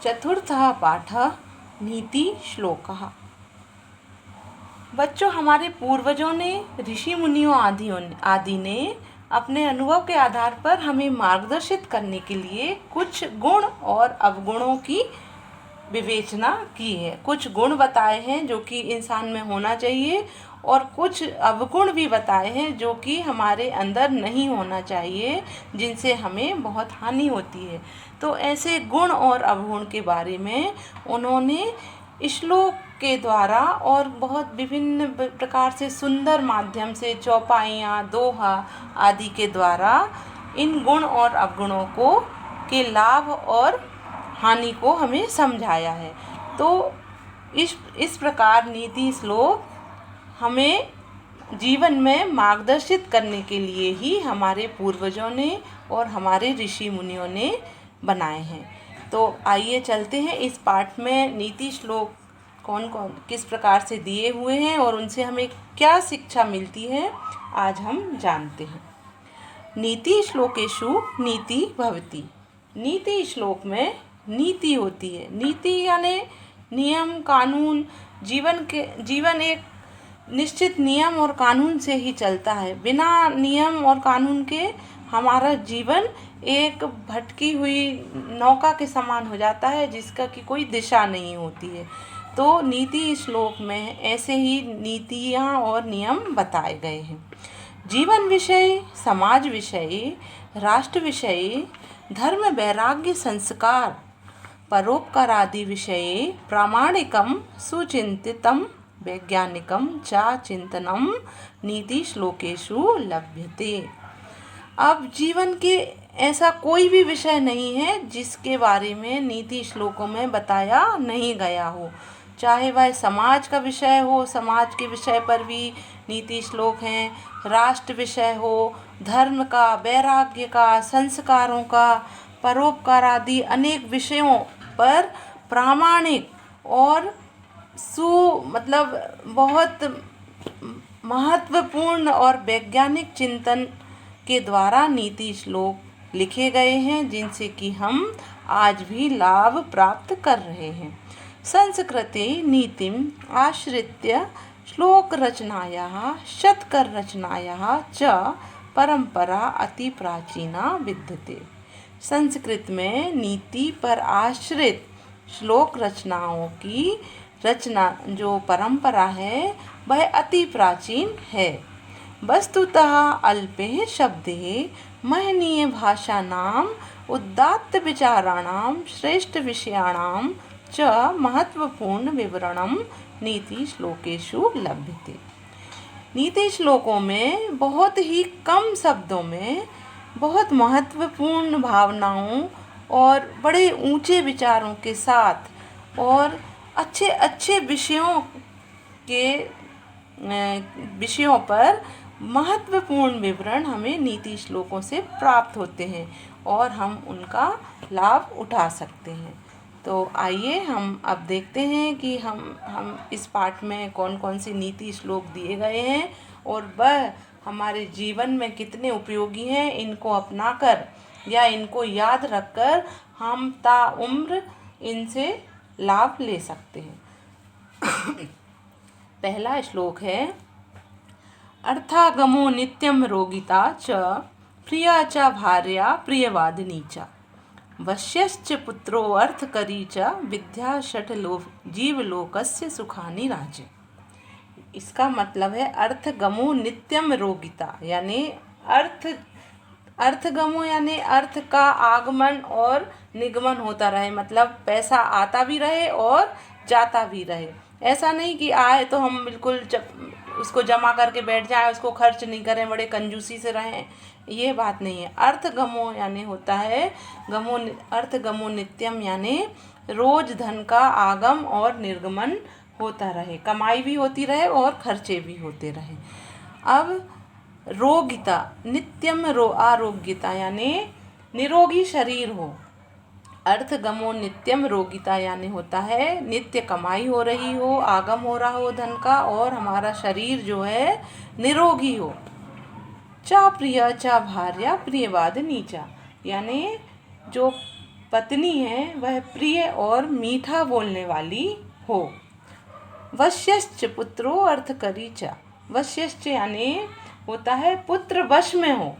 चतुर्थः पाठः नीति श्लोकः। बच्चों, हमारे पूर्वजों ने, ऋषि मुनियों आदि ने अपने अनुभव के आधार पर हमें मार्गदर्शित करने के लिए कुछ गुण और अवगुणों की विवेचना की है। कुछ गुण बताए हैं जो कि इंसान में होना चाहिए और कुछ अवगुण भी बताए हैं जो कि हमारे अंदर नहीं होना चाहिए, जिनसे हमें बहुत हानि होती है। तो ऐसे गुण और अवगुण के बारे में उन्होंने श्लोक के द्वारा और बहुत विभिन्न प्रकार से सुंदर माध्यम से, चौपाइयाँ, दोहा आदि के द्वारा इन गुण और अवगुणों को के लाभ और हानि को हमें समझाया है। तो इस प्रकार नीति श्लोक हमें जीवन में मार्गदर्शित करने के लिए ही हमारे पूर्वजों ने और हमारे ऋषि मुनियों ने बनाए हैं। तो आइए चलते हैं इस पाठ में नीति श्लोक कौन कौन किस प्रकार से दिए हुए हैं और उनसे हमें क्या शिक्षा मिलती है, आज हम जानते हैं। नीति श्लोकेषु नीति भवति। नीति श्लोक में नीति होती है। नीति यानी नियम, कानून। जीवन एक निश्चित नियम और कानून से ही चलता है। बिना नियम और कानून के हमारा जीवन एक भटकी हुई नौका के समान हो जाता है, जिसका की कोई दिशा नहीं होती है। तो नीति श्लोक में ऐसे ही नीतियाँ और नियम बताए गए हैं। जीवन विषय, समाज विषय, राष्ट्र विषय, धर्म, वैराग्य, संस्कार, परोपकार आदि विषये प्रामाणिकं सुचिंतितं वैज्ञानिकं च चिंतनं नीति श्लोकेषु लभ्यते। अब जीवन के ऐसा कोई भी विषय नहीं है जिसके बारे में नीति श्लोकों में बताया नहीं गया हो। चाहे वह समाज का विषय हो, समाज के विषय पर भी नीति श्लोक हैं, राष्ट्र विषय हो, धर्म का, वैराग्य का, संस्कारों का, परोपकार आदि अनेक विषयों पर प्रामाणिक और बहुत महत्वपूर्ण और वैज्ञानिक चिंतन के द्वारा नीति श्लोक लिखे गए हैं, जिनसे कि हम आज भी लाभ प्राप्त कर रहे हैं। संस्कृते नीतिम आश्रित्य श्लोक रचनायाः, शतकर रचनायाः च परंपरा अति प्राचीना विद्यते। संस्कृत में नीति पर आश्रित श्लोक रचनाओं की रचना जो परंपरा है वह अति प्राचीन है। वस्तुतः अल्पे शब्दे महनीय भाषाणाम उदात्त विचाराणां श्रेष्ठ विषयाणां च महत्वपूर्ण विवरणं नीति श्लोकेषु लभ्यते। नीति श्लोकों में बहुत ही कम शब्दों में बहुत महत्वपूर्ण भावनाओं और बड़े ऊंचे विचारों के साथ और अच्छे अच्छे विषयों पर महत्वपूर्ण विवरण हमें नीति श्लोकों से प्राप्त होते हैं और हम उनका लाभ उठा सकते हैं। तो आइए हम अब देखते हैं कि हम इस पाठ में कौन कौन से नीति श्लोक दिए गए हैं और वह हमारे जीवन में कितने उपयोगी हैं। इनको अपनाकर या इनको याद रखकर हम ताउम्र इनसे लाभ ले सकते हैं। पहला श्लोक है, अर्थागमो नित्यम रोगिता च प्रिया च भार्या प्रियवादिनी च वश्यश्च पुत्रो अर्थकरी च विद्या षट् जीवलोकस्य सुखानि राजे। इसका मतलब है अर्थगमो नित्यम रोगिता, यानी अर्थगमो यानी अर्थ का आगमन और निगमन होता रहे, मतलब पैसा आता भी रहे और जाता भी रहे। ऐसा नहीं कि आए तो हम बिल्कुल उसको जमा करके बैठ जाएं, उसको खर्च नहीं करें, बड़े कंजूसी से रहें, ये बात नहीं है। अर्थगमो यानी होता है अर्थगमो नित्यम, यानी रोज धन का आगम और निर्गमन होता रहे, कमाई भी होती रहे और खर्चे भी होते रहे। अब रोगिता, नित्यम आरोग्यता यानी निरोगी शरीर हो। अर्थगमो नित्यम रोगिता यानी होता है नित्य कमाई हो रही हो, आगम हो रहा हो धन का और हमारा शरीर जो है निरोगी हो। चा प्रिय चा भार्या प्रियवादिनी चा, यानी जो पत्नी है वह प्रिय और मीठा बोलने वाली हो। वश्यश्च पुत्रो अर्थकरी च। वश्यश्च यानी होता है पुत्र वश में हो,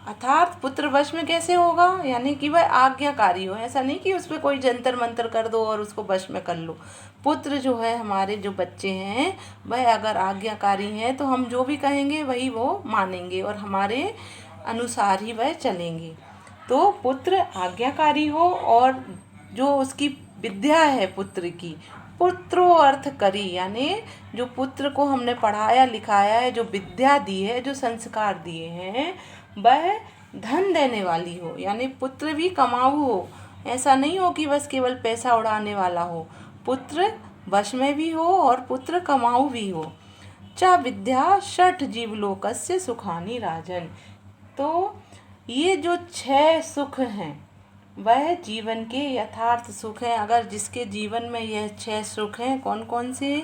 अर्थात पुत्र वश में कैसे होगा, यानी कि वह आज्ञाकारी हो। ऐसा नहीं कि उस पर कोई जंतर मंतर कर दो और उसको वश में कर लो। पुत्र जो है, हमारे जो बच्चे हैं, वह अगर आज्ञाकारी हैं तो हम जो भी कहेंगे वही वो मानेंगे और हमारे अनुसार ही वह चलेंगे। तो पुत्र आज्ञाकारी हो और जो उसकी विद्या है पुत्र की, पुत्रो अर्थ करी, यानी जो पुत्र को हमने पढ़ाया लिखाया है, जो विद्या दी है, जो संस्कार दिए हैं, वह धन देने वाली हो, यानी पुत्र भी कमाऊ हो। ऐसा नहीं हो कि बस केवल पैसा उड़ाने वाला हो, पुत्र वश में भी हो और पुत्र कमाऊ भी हो। च विद्या षट जीवलोकस्य सुखानि राजन। तो ये जो 6 सुख हैं वह जीवन के यथार्थ सुख हैं। अगर जिसके जीवन में यह 6 सुख हैं, कौन कौन से?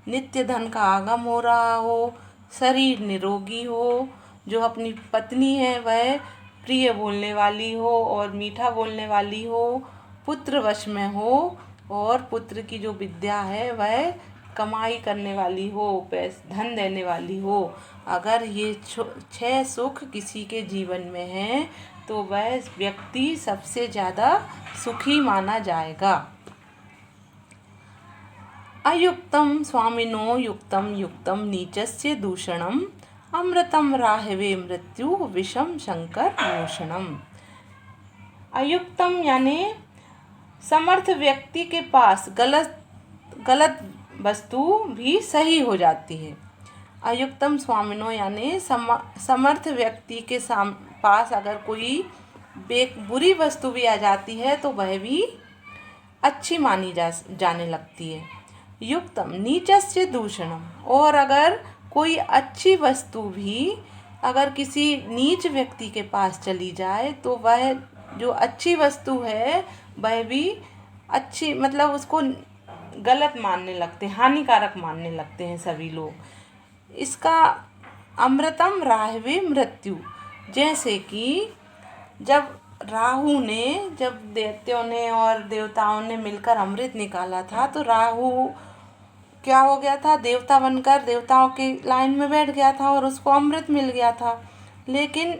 नित्य धन का आगम हो रहा हो, शरीर निरोगी हो, जो अपनी पत्नी है वह प्रिय बोलने वाली हो और मीठा बोलने वाली हो, पुत्र वश में हो और पुत्र की जो विद्या है वह कमाई करने वाली हो, धन देने वाली हो। अगर ये 6 सुख किसी के जीवन में हैं तो वह व्यक्ति सबसे ज़्यादा सुखी माना जाएगा। अयुक्तम स्वामिनो युक्तम युक्तम नीचस्य दूषणम अमृतम राहवे मृत्यु विषम शंकर मोषणम। अयुक्तम यानी समर्थ व्यक्ति के पास गलत वस्तु भी सही हो जाती है। अयुक्तम स्वामिनो यानी समर्थ व्यक्ति के पास अगर कोई बुरी वस्तु भी आ जाती है तो वह भी अच्छी मानी जाने लगती है। युक्तम नीचस्य दूषणम, और अगर कोई अच्छी वस्तु भी अगर किसी नीच व्यक्ति के पास चली जाए तो वह जो अच्छी वस्तु है वह भी अच्छी, मतलब उसको गलत मानने लगते हैं, हानिकारक मानने लगते हैं सभी लोग। इसका अमृतम राहवे मृत्यु, जैसे कि जब राहु ने, जब दैत्यों ने और देवताओं ने मिलकर अमृत निकाला था तो राहु क्या हो गया था, देवता बनकर देवताओं की लाइन में बैठ गया था और उसको अमृत मिल गया था। लेकिन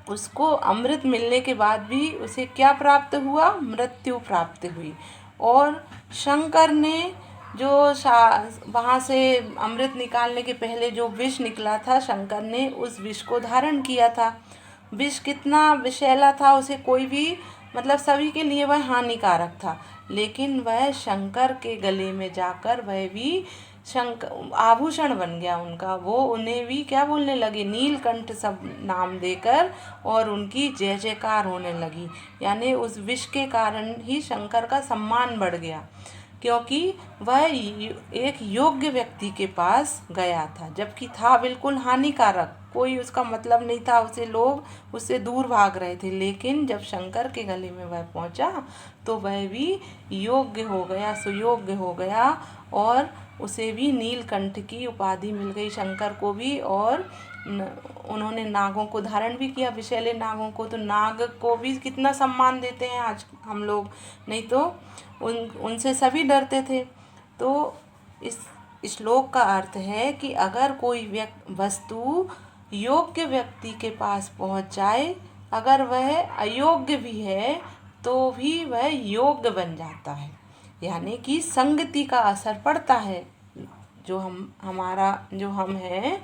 उसको अमृत मिलने के बाद भी उसे क्या प्राप्त हुआ? मृत्यु प्राप्त हुई। और शंकर ने जो वहाँ से अमृत निकालने के पहले जो विष निकला था, शंकर ने उस विष को धारण किया था। विष कितना विषैला था, उसे कोई भी, मतलब सभी के लिए वह हानिकारक था, लेकिन वह शंकर के गले में जाकर वह भी आभूषण बन गया उनका। वो उन्हें भी क्या बोलने लगे? नीलकंठ सब नाम देकर, और उनकी जय जयकार होने लगी। यानी उस विष के कारण ही शंकर का सम्मान बढ़ गया, क्योंकि वह एक योग्य व्यक्ति के पास गया था, जबकि था बिल्कुल हानिकारक, कोई उसका मतलब नहीं था, उसे लोग उससे दूर भाग रहे थे। लेकिन जब शंकर के गले में वह पहुंचा तो वह भी योग्य हो गया, सुयोग्य हो गया, और उसे भी नीलकंठ की उपाधि मिल गई, शंकर को भी। और उन्होंने नागों को धारण भी किया, विषैले नागों को। तो नाग को भी कितना सम्मान देते हैं आज हम लोग, नहीं तो उनसे सभी डरते थे। तो इस श्लोक का अर्थ है कि अगर कोई वस्तु योग्य व्यक्ति के पास पहुंच जाए, अगर वह अयोग्य भी है तो भी वह योग्य बन जाता है। यानी कि संगति का असर पड़ता है, जो हम हैं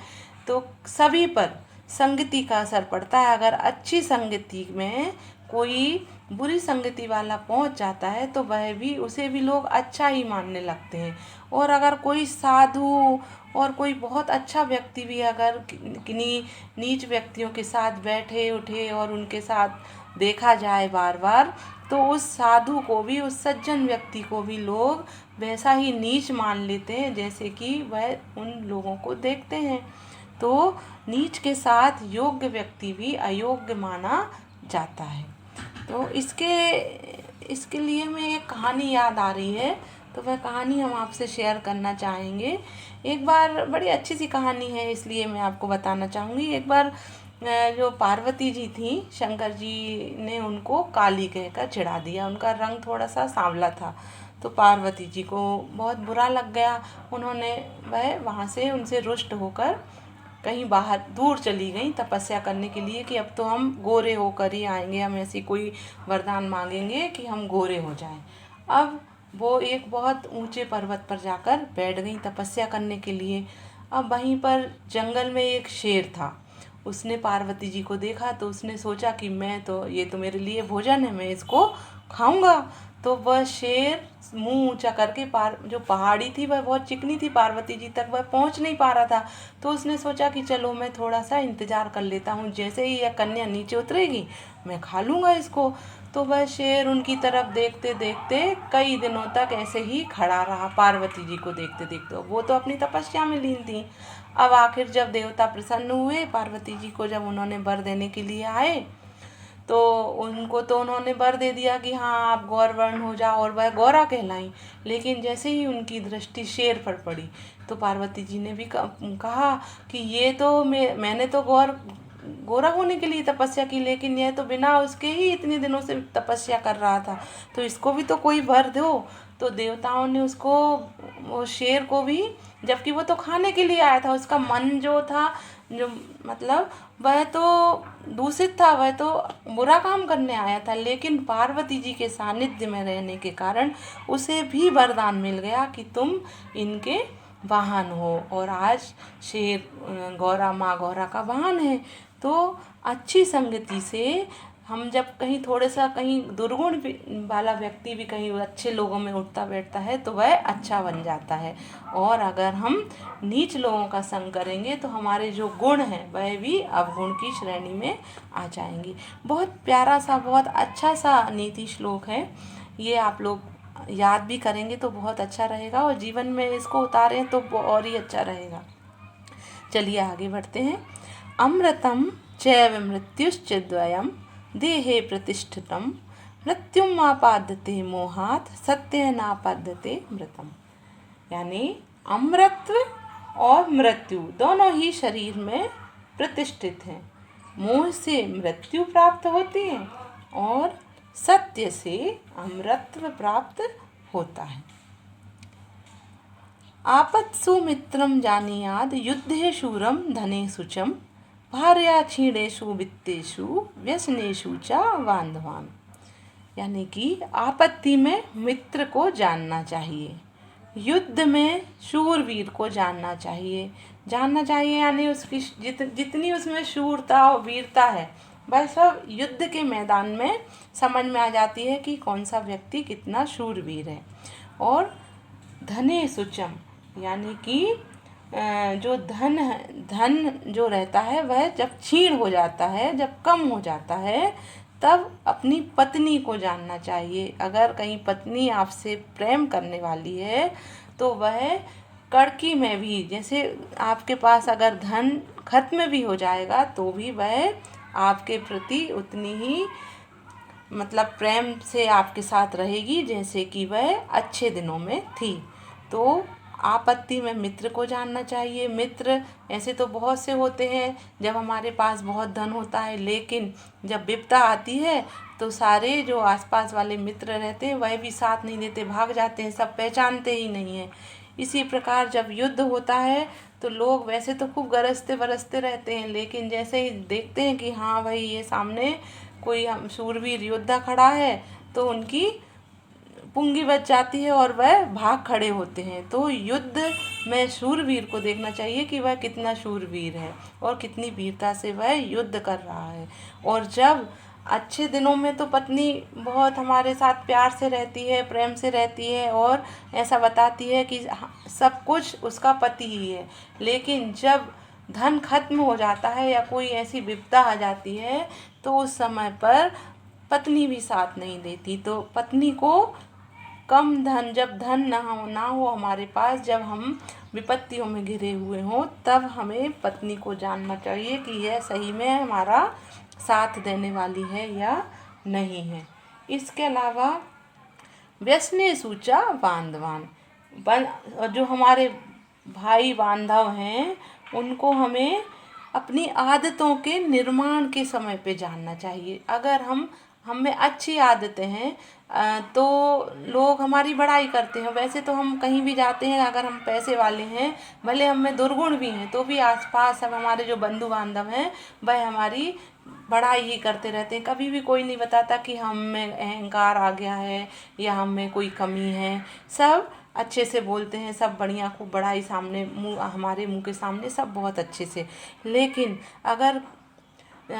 तो सभी पर संगति का असर पड़ता है। अगर अच्छी संगति में कोई बुरी संगति वाला पहुंच जाता है तो वह भी, उसे भी लोग अच्छा ही मानने लगते हैं। और अगर कोई साधु और कोई बहुत अच्छा व्यक्ति भी अगर किन्हीं नीच व्यक्तियों के साथ बैठे उठे और उनके साथ देखा जाए बार बार, तो उस साधु को भी, उस सज्जन व्यक्ति को भी लोग वैसा ही नीच मान लेते हैं जैसे कि वह उन लोगों को देखते हैं। तो नीच के साथ योग्य व्यक्ति भी अयोग्य माना जाता है। तो इसके लिए मैं एक कहानी याद आ रही है, तो वह कहानी हम आपसे शेयर करना चाहेंगे। एक बार, बड़ी अच्छी सी कहानी है इसलिए मैं आपको बताना चाहूँगी। एक बार जो पार्वती जी थी, शंकर जी ने उनको काली कहकर चिढ़ा दिया। उनका रंग थोड़ा सा सांवला था, तो पार्वती जी को बहुत बुरा लग गया। उन्होंने वह वहाँ से उनसे रुष्ट होकर कहीं बाहर दूर चली गई तपस्या करने के लिए कि अब तो हम गोरे होकर ही आएंगे, हम ऐसी कोई वरदान मांगेंगे कि हम गोरे हो जाएं। अब वो एक बहुत ऊंचे पर्वत पर जाकर बैठ गई तपस्या करने के लिए। अब वहीं पर जंगल में एक शेर था। उसने पार्वती जी को देखा तो उसने सोचा कि ये तो मेरे लिए भोजन है, मैं इसको खाऊंगा। तो वह शेर मुंह ऊंचा करके जो पहाड़ी थी वह बहुत चिकनी थी, पार्वती जी तक वह पहुंच नहीं पा रहा था। तो उसने सोचा कि चलो मैं थोड़ा सा इंतजार कर लेता हूँ, जैसे ही यह कन्या नीचे उतरेगी मैं खा लूँगा इसको। तो वह शेर उनकी तरफ देखते देखते कई दिनों तक ऐसे ही खड़ा रहा, पार्वती जी को देखते देखते। वो तो अपनी तपस्या में लीन थी। अब आखिर जब देवता प्रसन्न हुए पार्वती जी को, जब उन्होंने वर देने के लिए आए, तो उन्होंने वर दे दिया कि हाँ आप गौरवर्ण हो जाओ, और वह गौरा कहलाई। लेकिन जैसे ही उनकी दृष्टि शेर पर पड़ी तो पार्वती जी ने भी कहा कि ये तो मैंने तो गोरा होने के लिए तपस्या की, लेकिन यह तो बिना उसके ही इतने दिनों से तपस्या कर रहा था, तो इसको भी तो कोई वर दो। तो देवताओं ने उसको, वो शेर को भी, जबकि वो तो खाने के लिए आया था, उसका मन जो था, जो मतलब वह तो दूषित था, वह तो बुरा काम करने आया था, लेकिन पार्वती जी के सानिध्य में रहने के कारण उसे भी वरदान मिल गया कि तुम इनके वाहन हो, और आज शेर माँ गौरा का वाहन है। तो अच्छी संगति से हम जब कहीं दुर्गुण वाला व्यक्ति भी कहीं अच्छे लोगों में उठता बैठता है तो वह अच्छा बन जाता है, और अगर हम नीच लोगों का संग करेंगे तो हमारे जो गुण हैं वह भी अवगुण की श्रेणी में आ जाएंगे। बहुत प्यारा सा, बहुत अच्छा सा नीति श्लोक है ये। आप लोग याद भी करेंगे तो बहुत अच्छा रहेगा, और जीवन में इसको उतारें तो और ही अच्छा रहेगा। चलिए आगे बढ़ते हैं। अमृतम चैव मृत्युश्च द्वयम देहे प्रतिष्ठितम मृत्युम आपाद्यते मोहात सत्य नापाद्यते मृतम। यानी अमृत और मृत्यु दोनों ही शरीर में प्रतिष्ठित हैं। मोह से मृत्यु प्राप्त होती है और सत्य से अमृतत्व प्राप्त होता है। आपत्सु मित्रम जानीयाद युद्धे शूरम धने सुचम भार्या क्षीणेषु वित्तेषु व्यसनेषु च बांधवान। यानी कि आपत्ति में मित्र को जानना चाहिए, युद्ध में शूरवीर को जानना चाहिए। यानी उसकी जितनी उसमें शूरता और वीरता है वह सब युद्ध के मैदान में समझ में आ जाती है कि कौन सा व्यक्ति कितना शूरवीर है। और धने सुचम, यानी कि जो धन जो रहता है वह जब क्षीण हो जाता है, जब कम हो जाता है, तब अपनी पत्नी को जानना चाहिए। अगर कहीं पत्नी आपसे प्रेम करने वाली है तो वह कड़की में भी, जैसे आपके पास अगर धन खत्म भी हो जाएगा तो भी वह आपके प्रति उतनी ही मतलब प्रेम से आपके साथ रहेगी जैसे कि वह अच्छे दिनों में थी। तो आपत्ति में मित्र को जानना चाहिए। मित्र ऐसे तो बहुत से होते हैं जब हमारे पास बहुत धन होता है, लेकिन जब विपदा आती है तो सारे जो आसपास वाले मित्र रहते हैं वह भी साथ नहीं देते, भाग जाते हैं, सब पहचानते ही नहीं हैं। इसी प्रकार जब युद्ध होता है तो लोग वैसे तो खूब गरजते बरसते रहते हैं, लेकिन जैसे ही देखते हैं कि हाँ भाई ये सामने कोई शूरवीर योद्धा खड़ा है तो उनकी पुंगी बच जाती है और वह भाग खड़े होते हैं। तो युद्ध में शूरवीर को देखना चाहिए कि वह कितना शूरवीर है और कितनी वीरता से वह युद्ध कर रहा है। और जब अच्छे दिनों में तो पत्नी बहुत हमारे साथ प्यार से रहती है, प्रेम से रहती है और ऐसा बताती है कि सब कुछ उसका पति ही है, लेकिन जब धन खत्म हो जाता है या कोई ऐसी विपदा आ जाती है तो उस समय पर पत्नी भी साथ नहीं देती। तो पत्नी को कम धन, जब धन ना हो हमारे पास, जब हम विपत्तियों में घिरे हुए हों, तब हमें पत्नी को जानना चाहिए कि यह सही में हमारा साथ देने वाली है या नहीं है। इसके अलावा व्यसनेषु च बांधवान, जो हमारे भाई बांधव हैं उनको हमें अपनी आदतों के निर्माण के समय पे जानना चाहिए। अगर हम में अच्छी आदतें हैं तो लोग हमारी बड़ाई करते हैं। वैसे तो हम कहीं भी जाते हैं, अगर हम पैसे वाले हैं, भले हम में दुर्गुण भी हैं, तो भी आसपास सब हमारे जो बंधु बांधव हैं वह हमारी बड़ाई ही करते रहते हैं। कभी भी कोई नहीं बताता कि हम में अहंकार आ गया है या हम में कोई कमी है। सब अच्छे से बोलते हैं, सब बढ़िया, खूब बड़ाई सामने मुँह, हमारे मुंह के सामने सब बहुत अच्छे से। लेकिन अगर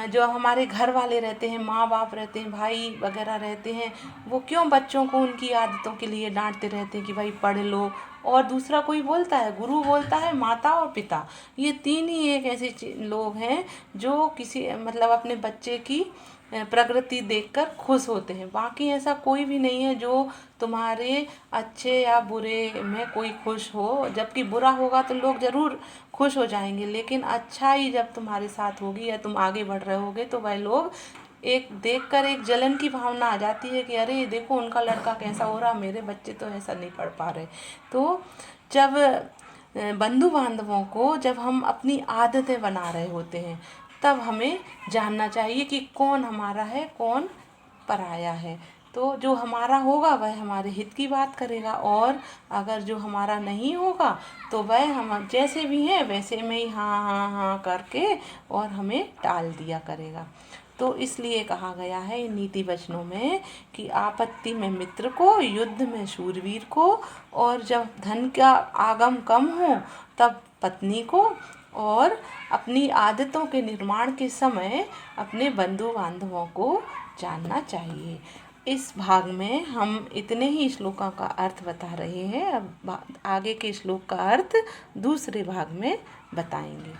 जो हमारे घर वाले रहते हैं, माँ बाप रहते हैं, भाई वगैरह रहते हैं, वो क्यों बच्चों को उनकी आदतों के लिए डांटते रहते हैं कि भाई पढ़ लो। और दूसरा कोई बोलता है, गुरु बोलता है, माता और पिता, ये तीन ही एक ऐसे लोग हैं जो किसी मतलब अपने बच्चे की प्रगति देखकर खुश होते हैं। बाकी ऐसा कोई भी नहीं है जो तुम्हारे अच्छे या बुरे में कोई खुश हो। जबकि बुरा होगा तो लोग ज़रूर खुश हो जाएंगे, लेकिन अच्छा ही जब तुम्हारे साथ होगी या तुम आगे बढ़ रहे होगे तो वह लोग एक देखकर एक जलन की भावना आ जाती है कि अरे देखो उनका लड़का कैसा हो रहा, मेरे बच्चे तो ऐसा नहीं पढ़ पा रहे। तो जब बंधु बांधवों को जब हम अपनी आदतें बना रहे होते हैं, तब हमें जानना चाहिए कि कौन हमारा है, कौन पराया है। तो जो हमारा होगा वह हमारे हित की बात करेगा, और अगर जो हमारा नहीं होगा तो वह हम जैसे भी हैं वैसे में ही हाँ हाँ हाँ करके और हमें टाल दिया करेगा। तो इसलिए कहा गया है इन नीति वचनों में कि आपत्ति में मित्र को, युद्ध में शूरवीर को, और जब धन का आगम कम हो तब पत्नी को, और अपनी आदतों के निर्माण के समय अपने बंधु बांधवों को जानना चाहिए। इस भाग में हम इतने ही श्लोकों का अर्थ बता रहे हैं। अब आगे के श्लोक का अर्थ दूसरे भाग में बताएंगे।